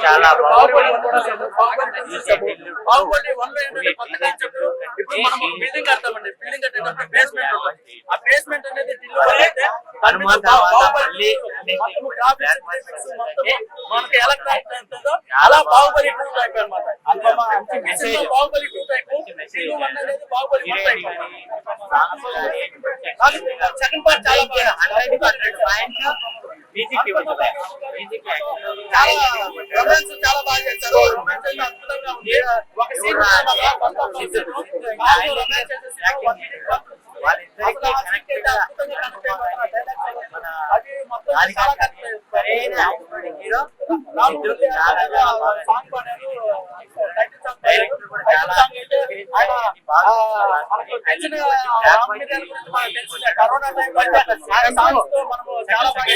చాలా బాహుబలి వన్ లో ఏంటంటే కొత్త కాన్సెప్ట్. ఇప్పుడు మనం ఒక బిల్డింగ్ కడతామండి, బిల్డింగ్ కట్టేటప్పుడు బేస్మెంట్ ఉంటుంది. ఆ బేస్మెంట్ అనేది అయితే మనకి ఎలక్ట్రానిక్ ఉంటుందో అలా బాహుబలి 2 టైప్ అనమాట. బాహుబలి 2 టైప్, అనేది బాహుబలి 1 టైప్. సెకండ్ పార్ట్ చాలా బాగా చాలా బాగా చేశారు. అద్భుతంగా ఉంది. ఒక సీన్ కరోనా టైం మనము చాలా బాగా